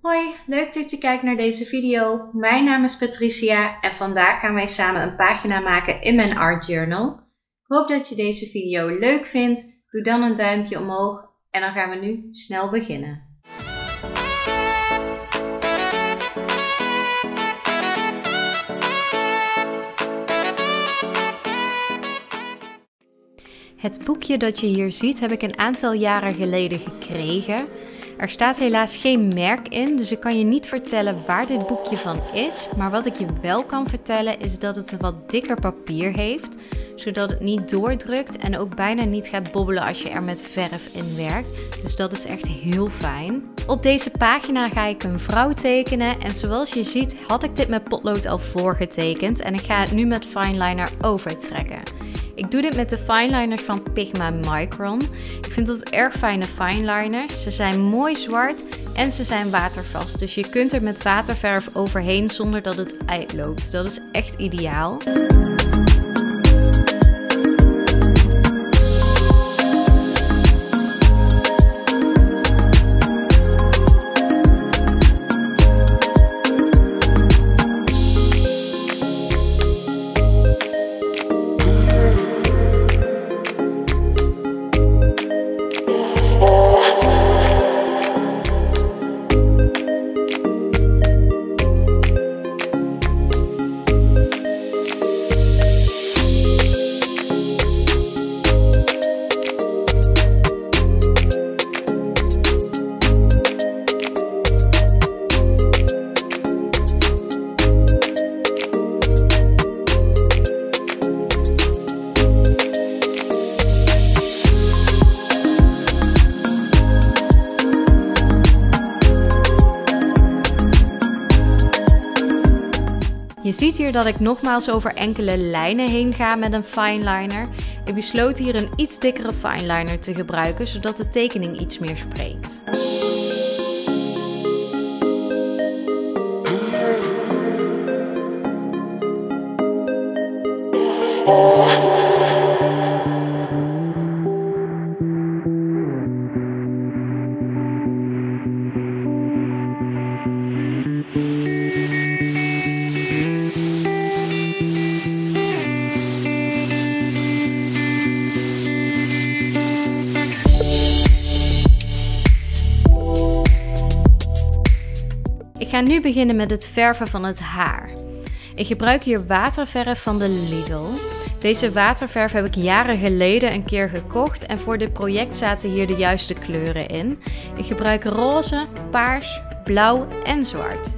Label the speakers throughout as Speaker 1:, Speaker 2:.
Speaker 1: Hoi, leuk dat je kijkt naar deze video. Mijn naam is Patricia en vandaag gaan wij samen een pagina maken in mijn art journal. Ik hoop dat je deze video leuk vindt. Doe dan een duimpje omhoog en dan gaan we nu snel beginnen. Het boekje dat je hier ziet heb ik een aantal jaren geleden gekregen. Er staat helaas geen merk in, dus ik kan je niet vertellen waar dit boekje van is. Maar wat ik je wel kan vertellen is dat het een wat dikker papier heeft, zodat het niet doordrukt en ook bijna niet gaat bobbelen als je er met verf in werkt. Dus dat is echt heel fijn. Op deze pagina ga ik een vrouw tekenen en zoals je ziet had ik dit met potlood al voorgetekend en ik ga het nu met fineliner overtrekken. Ik doe dit met de fineliners van Pigma Micron. Ik vind dat erg fijne fineliners. Ze zijn mooi zwart en ze zijn watervast. Dus je kunt er met waterverf overheen zonder dat het uitloopt. Dat is echt ideaal. Je ziet hier dat ik nogmaals over enkele lijnen heen ga met een fineliner. Ik besloot hier een iets dikkere fineliner te gebruiken, zodat de tekening iets meer spreekt. Ik ga nu beginnen met het verven van het haar. Ik gebruik hier waterverf van de Lidl. Deze waterverf heb ik jaren geleden een keer gekocht en voor dit project zaten hier de juiste kleuren in. Ik gebruik roze, paars, blauw en zwart.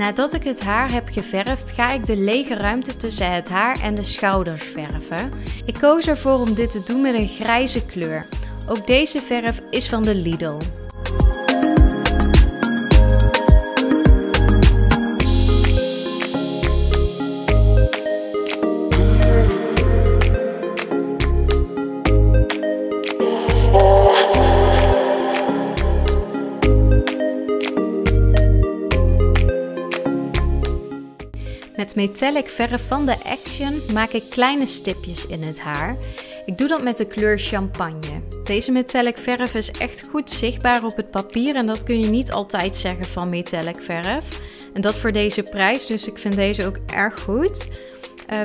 Speaker 1: Nadat ik het haar heb geverfd, ga ik de lege ruimte tussen het haar en de schouders verven. Ik koos ervoor om dit te doen met een grijze kleur. Ook deze verf is van de Lidl. Met metallic verf van de Action maak ik kleine stipjes in het haar. Ik doe dat met de kleur champagne. Deze metallic verf is echt goed zichtbaar op het papier en dat kun je niet altijd zeggen van metallic verf. En dat voor deze prijs, dus ik vind deze ook erg goed.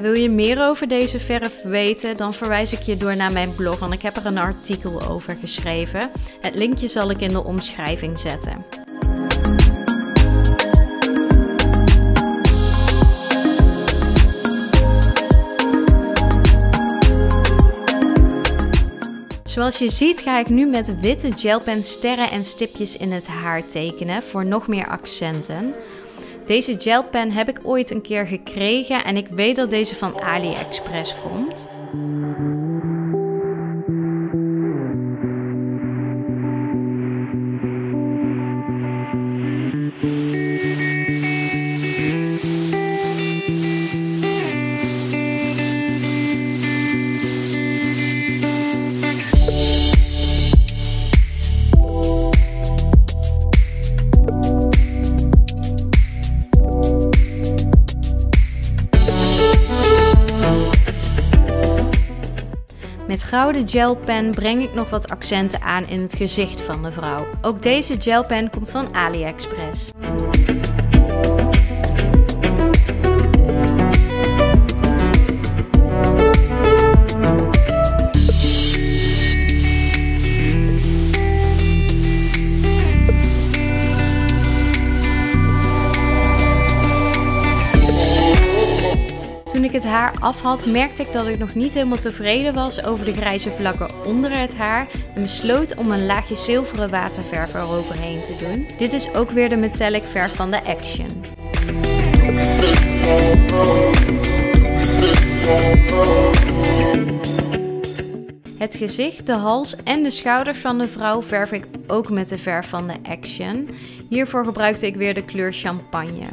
Speaker 1: Wil je meer over deze verf weten, dan verwijs ik je door naar mijn blog, want ik heb er een artikel over geschreven. Het linkje zal ik in de omschrijving zetten. Zoals je ziet ga ik nu met witte gelpen sterren en stipjes in het haar tekenen voor nog meer accenten. Deze gelpen heb ik ooit een keer gekregen en ik weet dat deze van AliExpress komt. Met gouden gelpen breng ik nog wat accenten aan in het gezicht van de vrouw. Ook deze gelpen komt van AliExpress. Toen ik het haar af had, merkte ik dat ik nog niet helemaal tevreden was over de grijze vlakken onder het haar en besloot om een laagje zilveren waterverf eroverheen te doen. Dit is ook weer de metallic verf van de Action. Het gezicht, de hals en de schouders van de vrouw verf ik ook met de verf van de Action. Hiervoor gebruikte ik weer de kleur champagne.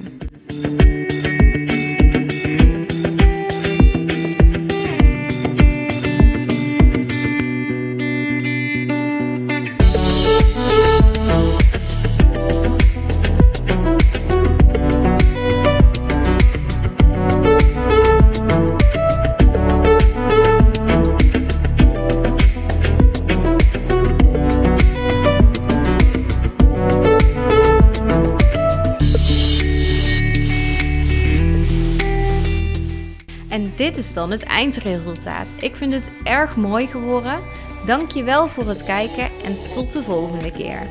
Speaker 1: En dit is dan het eindresultaat. Ik vind het erg mooi geworden. Dankjewel voor het kijken en tot de volgende keer.